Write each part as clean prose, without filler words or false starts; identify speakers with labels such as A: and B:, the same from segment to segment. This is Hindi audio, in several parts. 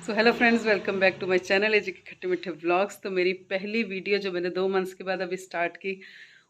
A: So hello friends, welcome back to my channel AG के खट्टे मीठे व्लॉग्स। तो मेरी पहली वीडियो जो मैंने 2 मंथ्स के बाद अभी स्टार्ट की,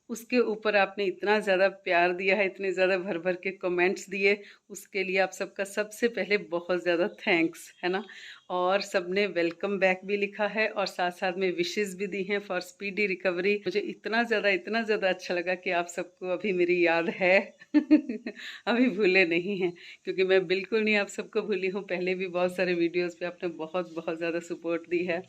A: उसके ऊपर आपने इतना ज़्यादा प्यार दिया है, इतने ज़्यादा भर भर के कमेंट्स दिए, उसके लिए आप सबका सबसे पहले बहुत ज़्यादा थैंक्स है ना। और सबने वेलकम बैक भी लिखा है और साथ साथ में विशेस भी दी हैं फॉर स्पीडी रिकवरी। मुझे इतना ज़्यादा अच्छा लगा कि आप सबको अभी मेरी याद है अभी भूले नहीं हैं, क्योंकि मैं बिल्कुल नहीं आप सबको भूली हूँ। पहले भी बहुत सारे वीडियोस पे आपने बहुत बहुत ज़्यादा सपोर्ट दी है,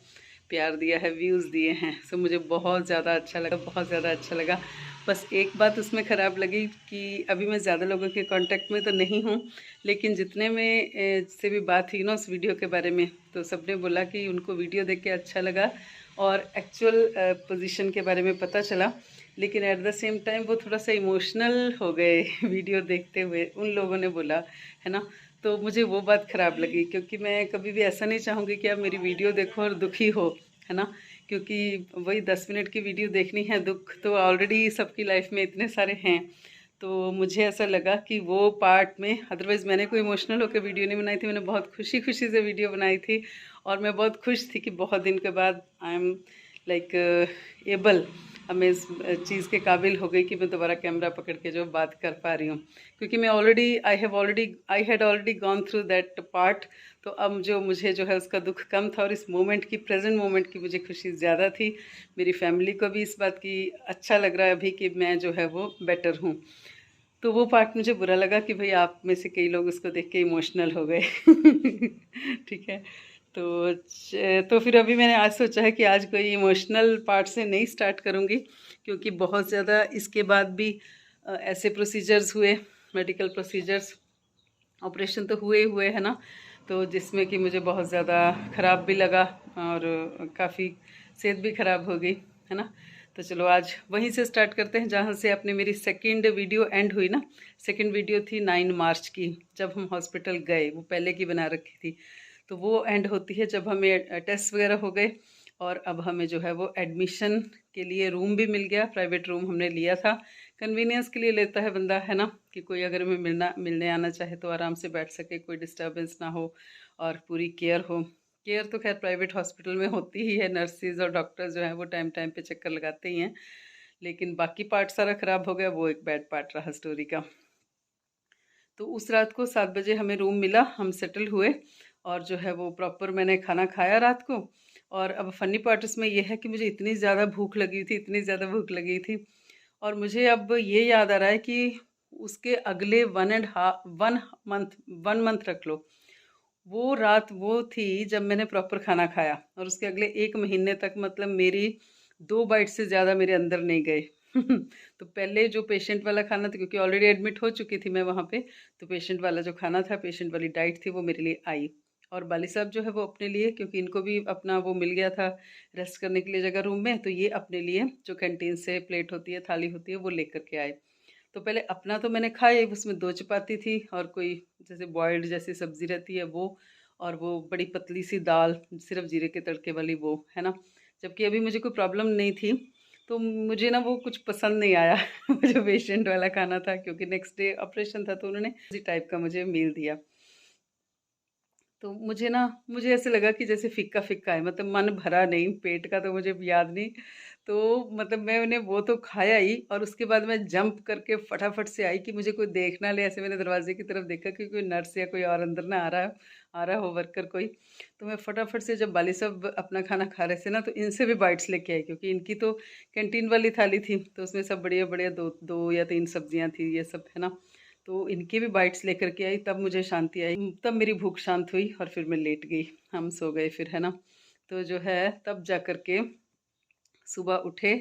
A: प्यार दिया है, व्यूज़ दिए हैं। सो मुझे बहुत ज़्यादा अच्छा लगा, बहुत ज़्यादा अच्छा लगा। बस एक बात उसमें ख़राब लगी कि अभी मैं ज़्यादा लोगों के कांटेक्ट में तो नहीं हूँ, लेकिन जितने में से भी बात हुई ना उस वीडियो के बारे में, तो सबने बोला कि उनको वीडियो देख के अच्छा लगा और एक्चुअल पोजीशन के बारे में पता चला। लेकिन एट द सेम टाइम वो थोड़ा सा इमोशनल हो गए वीडियो देखते हुए, उन लोगों ने बोला है ना। तो मुझे वो बात ख़राब लगी, क्योंकि मैं कभी भी ऐसा नहीं चाहूँगी कि आप मेरी वीडियो देखो और दुखी हो, है ना। क्योंकि वही 10 मिनट की वीडियो देखनी है, दुख तो ऑलरेडी सबकी लाइफ में इतने सारे हैं। तो मुझे ऐसा लगा कि वो पार्ट में, अदरवाइज़ मैंने कोई इमोशनल होकर वीडियो नहीं बनाई थी, मैंने बहुत खुशी खुशी से वीडियो बनाई थी। और मैं बहुत खुश थी कि बहुत दिन के बाद आई एम लाइक एबल, अब मैं इस चीज़ के काबिल हो गई कि मैं दोबारा कैमरा पकड़ के जो बात कर पा रही हूँ। क्योंकि मैं I had already gone through that part. तो अब जो मुझे जो है उसका दुख कम था और इस मोमेंट की, प्रेजेंट मोमेंट की मुझे खुशी ज़्यादा थी। मेरी फैमिली को भी इस बात की अच्छा लग रहा है अभी कि मैं जो है वो बेटर हूँ। तो वो पार्ट मुझे बुरा लगा कि भाई आप में से कई लोग उसको देख के इमोशनल हो गए ठीक है। तो फिर अभी मैंने आज सोचा है कि आज कोई इमोशनल पार्ट से नहीं स्टार्ट करूँगी, क्योंकि बहुत ज़्यादा इसके बाद भी ऐसे प्रोसीजर्स हुए, मेडिकल प्रोसीजर्स, ऑपरेशन तो हुए ही हुए है ना। तो जिसमें कि मुझे बहुत ज़्यादा ख़राब भी लगा और काफ़ी सेहत भी ख़राब हो गई, है ना। तो चलो आज वहीं से स्टार्ट करते हैं जहाँ से अपने मेरी सेकंड वीडियो एंड हुई ना। सेकंड वीडियो थी 9 मार्च की, जब हम हॉस्पिटल गए, वो पहले की बना रखी थी। तो वो एंड होती है जब हमें टेस्ट वगैरह हो गए और अब हमें जो है वो एडमिशन के लिए रूम भी मिल गया। प्राइवेट रूम हमने लिया था, कन्वीनियंस के लिए लेता है बंदा, है ना, कि कोई अगर हमें मिलने आना चाहे तो आराम से बैठ सके, कोई डिस्टर्बेंस ना हो और पूरी केयर हो। केयर तो खैर प्राइवेट हॉस्पिटल में होती ही है, नर्सिस और डॉक्टर्स जो हैं वो टाइम टाइम पे चक्कर लगाते ही हैं। लेकिन बाकी पार्ट सारा ख़राब हो गया, वो एक बैड पार्ट रहा स्टोरी का। तो उस रात को 7 बजे हमें रूम मिला, हम सेटल हुए और जो है वो प्रॉपर मैंने खाना खाया रात को। और अब फनी पार्ट इसमें यह है कि मुझे इतनी ज़्यादा भूख लगी थी, इतनी ज़्यादा भूख लगी थी, और मुझे अब ये याद आ रहा है कि उसके अगले 1 मंथ, 1 मंथ रख लो, वो रात वो थी जब मैंने प्रॉपर खाना खाया। और उसके अगले 1 महीने तक मतलब मेरी 2 बाइट से ज़्यादा मेरे अंदर नहीं गए तो पहले जो पेशेंट वाला खाना था, क्योंकि ऑलरेडी एडमिट हो चुकी थी मैं वहाँ पे, तो पेशेंट वाला जो खाना था, पेशेंट वाली डाइट थी, वो मेरे लिए आई। और बाली साहब जो है वो अपने लिए, क्योंकि इनको भी अपना वो मिल गया था रेस्ट करने के लिए जगह रूम में, तो ये अपने लिए जो कैंटीन से प्लेट होती है, थाली होती है, वो लेकर के आए। तो पहले अपना तो मैंने खाया, उसमें 2 चपाती थी और कोई जैसे बॉयल्ड जैसी सब्जी रहती है वो, और वो बड़ी पतली सी दाल सिर्फ जीरे के तड़के वाली, वो है ना। जबकि अभी मुझे कोई प्रॉब्लम नहीं थी, तो मुझे ना वो कुछ पसंद नहीं आया वो जो पेशेंट वाला खाना था, क्योंकि नेक्स्ट डे ऑपरेशन था, तो उन्होंने इसी टाइप का मुझे मील दिया। तो मुझे ऐसे लगा कि जैसे फीका फीका है, मतलब मन भरा नहीं, पेट का तो मुझे याद नहीं। तो मतलब मैंने वो तो खाया ही, और उसके बाद मैं जंप करके फटाफट से आई कि मुझे कोई देख ना ले। ऐसे मैंने दरवाजे की तरफ देखा कि कोई नर्स या कोई और अंदर ना आ रहा हो, वर्कर कोई। तो मैं फटाफट से, जब बाली साहब अपना खाना खा रहे थे ना, तो इनसे भी बाइट्स लेके आई, क्योंकि इनकी तो कैंटीन वाली थाली थी, तो उसमें सब बढ़िया बढ़िया दो दो या तीन सब्जियां थी, ये सब है ना। तो इनके भी बाइट्स लेकर के आई, तब मुझे शांति आई, तब मेरी भूख शांत हुई और फिर मैं लेट गई, हम सो गए फिर, है ना। तो जो है तब जा कर के सुबह उठे।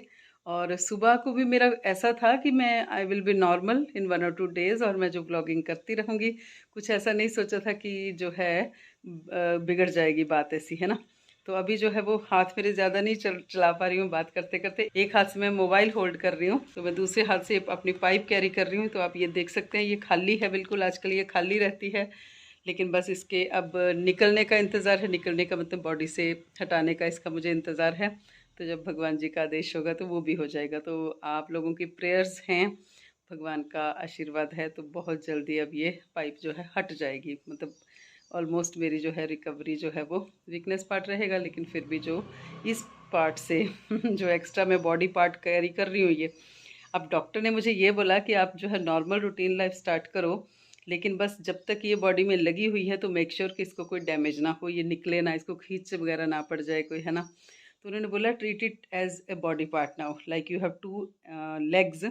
A: और सुबह को भी मेरा ऐसा था कि मैं आई विल बी नॉर्मल इन 1 और 2 डेज़, और मैं जो ब्लॉगिंग करती रहूँगी। कुछ ऐसा नहीं सोचा था कि जो है बिगड़ जाएगी बात ऐसी, है ना। तो अभी जो है वो हाथ मेरे ज़्यादा नहीं चला पा रही हूँ बात करते करते। एक हाथ से मैं मोबाइल होल्ड कर रही हूँ, तो मैं दूसरे हाथ से अपनी पाइप कैरी कर रही हूँ। तो आप ये देख सकते हैं, ये खाली है बिल्कुल, आजकल ये खाली रहती है। लेकिन बस इसके अब निकलने का इंतज़ार है, निकलने का मतलब बॉडी से हटाने का, इसका मुझे इंतज़ार है। तो जब भगवान जी का आदेश होगा तो वो भी हो जाएगा। तो आप लोगों की प्रेयर्स हैं, भगवान का आशीर्वाद है, तो बहुत जल्दी अब ये पाइप जो है हट जाएगी, मतलब ऑलमोस्ट मेरी जो है रिकवरी जो है वो वीकनेस पार्ट रहेगा, लेकिन फिर भी जो इस पार्ट से जो एक्स्ट्रा मैं बॉडी पार्ट कैरी कर रही हूँ ये, अब डॉक्टर ने मुझे ये बोला कि आप जो है नॉर्मल रूटीन लाइफ स्टार्ट करो, लेकिन बस जब तक ये बॉडी में लगी हुई है तो मेक श्योर कि इसको कोई डैमेज ना हो, ये निकले ना, इसको खींच वगैरह ना पड़ जाए कोई, है ना। तो उन्होंने बोला treat it as a body part now, like you have 2 legs,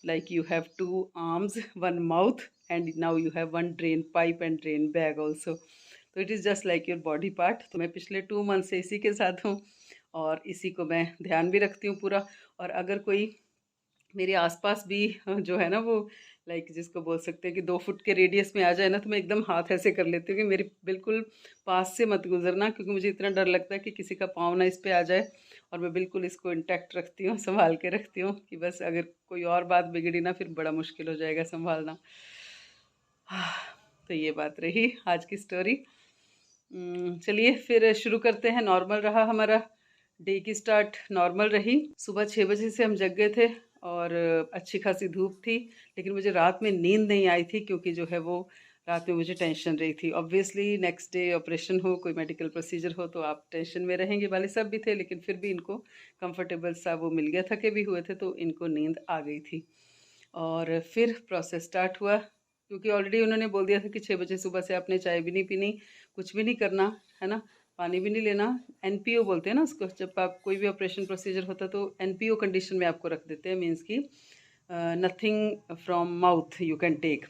A: like you have 2 arms, 1 mouth, and now you have 1 drain pipe and drain bag also. तो it is just like your body part. तो मैं पिछले 2 मंथ से इसी के साथ हूँ और इसी को मैं ध्यान भी रखती हूँ पूरा। और अगर कोई मेरे आसपास भी जो है ना वो लाइक जिसको बोल सकते हैं कि 2 फुट के रेडियस में आ जाए ना, तो मैं एकदम हाथ ऐसे कर लेती हूँ कि मेरे बिल्कुल पास से मत गुजरना, क्योंकि मुझे इतना डर लगता है कि किसी का पाँव ना इस पे आ जाए। और मैं बिल्कुल इसको इंटैक्ट रखती हूँ, संभाल के रखती हूँ कि बस अगर कोई और बात बिगड़ी ना फिर बड़ा मुश्किल हो जाएगा संभालना। तो ये बात रही आज की स्टोरी। चलिए फिर शुरू करते हैं। नॉर्मल रहा हमारा डे की स्टार्ट, नॉर्मल रही। सुबह 6 बजे से हम जग गए थे और अच्छी खासी धूप थी, लेकिन मुझे रात में नींद नहीं आई थी, क्योंकि जो है वो रात में मुझे टेंशन रही थी। ऑब्वियसली नेक्स्ट डे ऑपरेशन हो, कोई मेडिकल प्रोसीजर हो तो आप टेंशन में रहेंगे, वाले सब भी थे, लेकिन फिर भी इनको कंफर्टेबल सा वो मिल गया, थके भी हुए थे तो इनको नींद आ गई थी। और फिर प्रोसेस स्टार्ट हुआ, क्योंकि ऑलरेडी उन्होंने बोल दिया था कि 6 बजे सुबह से आपने चाय भी नहीं पीनी, कुछ भी नहीं करना, है ना, पानी भी नहीं लेना। एनपीओ बोलते हैं ना उसको, जब आप कोई भी ऑपरेशन प्रोसीजर होता है तो एनपीओ कंडीशन में आपको रख देते हैं, मीन्स की nothing from mouth you can take.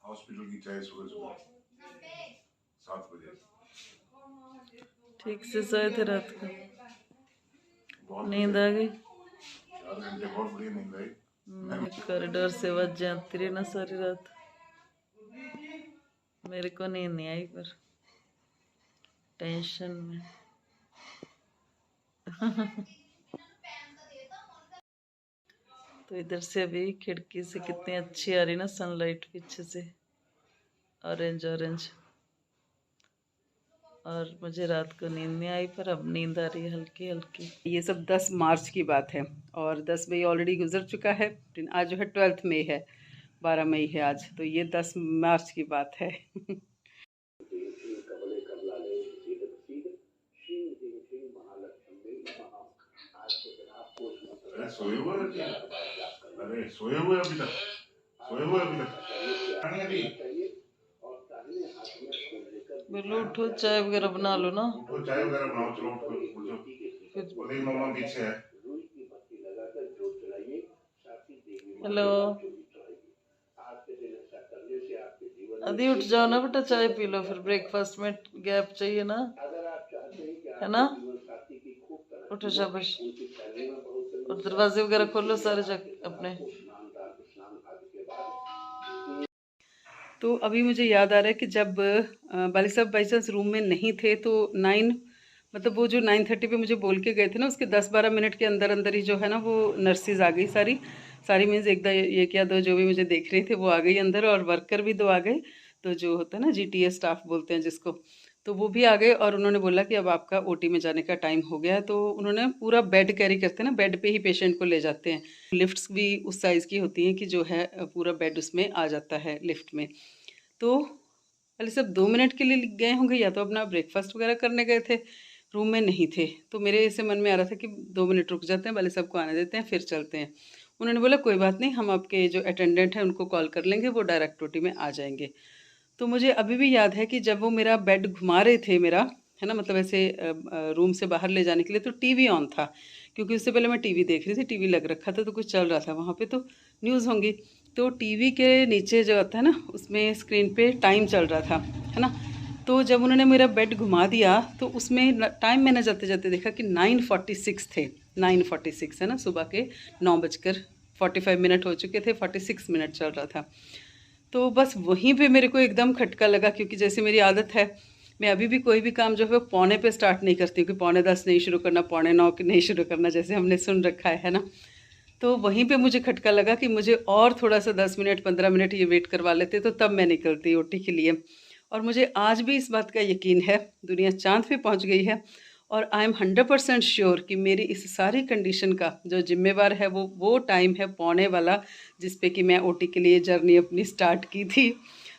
B: Hospital की चाय सुबह सुबह 7 बजे
C: ठीक से सोए थे रात को, नींद आ गई।
B: 4 घंटे बहुत बढ़िया नींद आई।
C: कॉरिडोर से आवाज जाती रही ना सारी रात, मेरे को नींद नहीं आई पर टेंशन में। तो इधर से अभी खिड़की से कितनी अच्छी आ रही ना सनलाइट पीछे से, ऑरेंज ऑरेंज। और मुझे रात को नींद नहीं आई पर अब नींद आ रही है हल्की हल्की।
A: ये सब 10 मार्च की बात है और 10 मई ऑलरेडी गुजर चुका है। आज जो है 12 मई है, 12 मई है आज, तो ये 10 मार्च की बात है।
B: सोए हुए अरे सोए हुए अभी तक, सोए हुए अभी तक।
C: बोलो उठो चाय वगैरह बना लो ना।
B: उठो चाय वगैरह बनाओ, चलो उठो। फिर मम्मा पीछे है।
C: हेलो अभी उठ जाओ ना बेटा, चाय पी लो, फिर ब्रेकफास्ट में गैप चाहिए ना, है ना। उठो शाबाश, और दरवाजे वगैरह खोलो सारे जाके अपने।
A: तो अभी मुझे याद आ रहा है कि जब बाली साहब बाई चांस रूम में नहीं थे तो 9 मतलब वो जो 9:30 पे मुझे बोल के गए थे ना, उसके 10-12 मिनट के अंदर अंदर ही जो है ना वो नर्सिज आ गई सारी सारी, मीन्स एक ये क्या दो जो भी मुझे देख रहे थे वो आ गई अंदर, और वर्कर भी 2 आ गए। तो जो होता है ना जीटीए स्टाफ बोलते हैं जिसको, तो वो भी आ गए और उन्होंने बोला कि अब आपका ओटी में जाने का टाइम हो गया है। तो उन्होंने पूरा बेड कैरी करते हैं ना, बेड पे ही पेशेंट को ले जाते हैं। लिफ्ट्स भी उस साइज़ की होती हैं कि जो है पूरा बेड उसमें आ जाता है लिफ्ट में। तो पहले सब 2 मिनट के लिए गए होंगे, या तो अपना ब्रेकफास्ट वगैरह करने गए थे, रूम में नहीं थे। तो मेरे ऐसे मन में आ रहा था कि 2 मिनट रुक जाते हैं, पहले सबको आने देते हैं फिर चलते हैं। उन्होंने बोला कोई बात नहीं, हम आपके जो अटेंडेंट हैं उनको कॉल कर लेंगे, वो डायरेक्ट ओटी में आ जाएंगे। तो मुझे अभी भी याद है कि जब वो मेरा बेड घुमा रहे थे मेरा, है ना, मतलब ऐसे रूम से बाहर ले जाने के लिए, तो टीवी ऑन था, क्योंकि उससे पहले मैं टीवी देख रही थी, टीवी लग रखा था तो कुछ चल रहा था वहाँ पे, तो न्यूज़ होंगी। तो टीवी के नीचे जो होता है ना उसमें स्क्रीन पे टाइम चल रहा था, है ना। तो जब उन्होंने मेरा बेड घुमा दिया तो उसमें टाइम मैंने जाते जाते देखा कि 9:46 थे, 9:46 है ना, सुबह के 9:45 हो चुके थे, 46 मिनट चल रहा था। तो बस वहीं पे मेरे को एकदम खटका लगा, क्योंकि जैसे मेरी आदत है मैं अभी भी कोई भी काम जो है वो पौने पे स्टार्ट नहीं करती हूँ कि 8:45 नहीं शुरू करना, 8:45 नहीं शुरू करना, जैसे हमने सुन रखा है ना। तो वहीं पे मुझे खटका लगा कि मुझे और थोड़ा सा 10 मिनट 15 मिनट ये वेट करवा लेते तो तब मैं निकलती ओटी के लिए। और मुझे आज भी इस बात का यकीन है, दुनिया चाँद पे पहुँच गई है और आई एम 100% श्योर कि मेरी इस सारी कंडीशन का जो जिम्मेवार है वो टाइम है पौने वाला, जिस पे कि मैं ओटी के लिए जर्नी अपनी स्टार्ट की थी।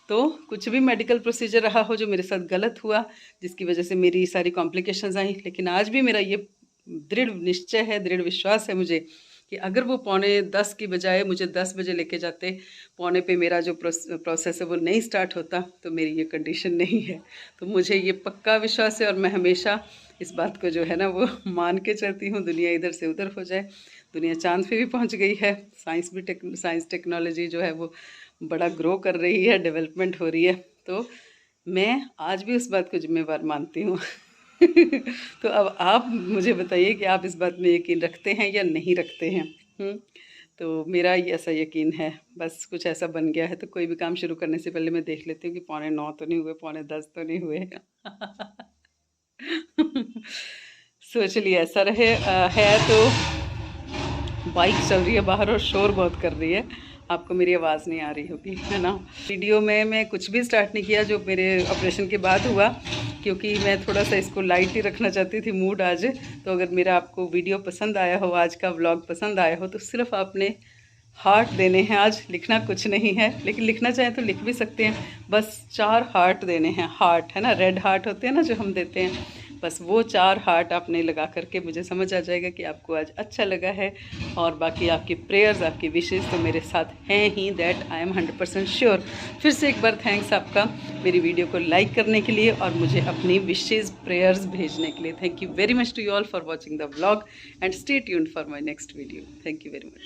A: तो कुछ भी मेडिकल प्रोसीजर रहा हो जो मेरे साथ गलत हुआ, जिसकी वजह से मेरी सारी कॉम्प्लिकेशंस आई, लेकिन आज भी मेरा ये दृढ़ निश्चय है, दृढ़ विश्वास है मुझे कि अगर वो 9:45 की बजाय मुझे 10 बजे लेके जाते, पौने पे मेरा जो प्रोसेस है वो नहीं स्टार्ट होता, तो मेरी ये कंडीशन नहीं है। तो मुझे ये पक्का विश्वास है और मैं हमेशा इस बात को जो है ना वो मान के चलती हूँ। दुनिया इधर से उधर हो जाए, दुनिया चाँद पे भी पहुँच गई है, साइंस टेक्नोलॉजी जो है वो बड़ा ग्रो कर रही है, डेवलपमेंट हो रही है, तो मैं आज भी उस बात को जिम्मेवार मानती हूँ। तो अब आप मुझे बताइए कि आप इस बात में यकीन रखते हैं या नहीं रखते हैं। तो मेरा ये ऐसा यकीन है, बस कुछ ऐसा बन गया है तो कोई भी काम शुरू करने से पहले मैं देख लेती हूँ कि 9:45 तो नहीं हुए, 9:45 तो नहीं हुए। सो चलिए ऐसा रहे है। तो बाइक चल रही है बाहर और शोर बहुत कर रही है, आपको मेरी आवाज़ नहीं आ रही होगी, है ना। वीडियो में मैं कुछ भी स्टार्ट नहीं किया जो मेरे ऑपरेशन के बाद हुआ, क्योंकि मैं थोड़ा सा इसको लाइट ही रखना चाहती थी मूड आज। तो अगर मेरा आपको वीडियो पसंद आया हो, आज का व्लॉग पसंद आया हो, तो सिर्फ आपने हार्ट देने हैं। आज लिखना कुछ नहीं है, लेकिन लिखना चाहें तो लिख भी सकते हैं। बस 4 हार्ट देने हैं, हार्ट है ना, रेड हार्ट होते हैं ना जो हम देते हैं, बस वो 4 हार्ट आपने लगा करके मुझे समझ आ जाएगा कि आपको आज अच्छा लगा है। और बाकी आपकी प्रेयर्स, आपकी विशेज़ तो मेरे साथ हैं ही, दैट आई एम 100% श्योर। फिर से एक बार थैंक्स आपका मेरी वीडियो को लाइक करने के लिए और मुझे अपनी विशेज़ प्रेयर्स भेजने के लिए। Thank you very much to you all for watching the vlog and stay tuned for my next video. Thank you very much.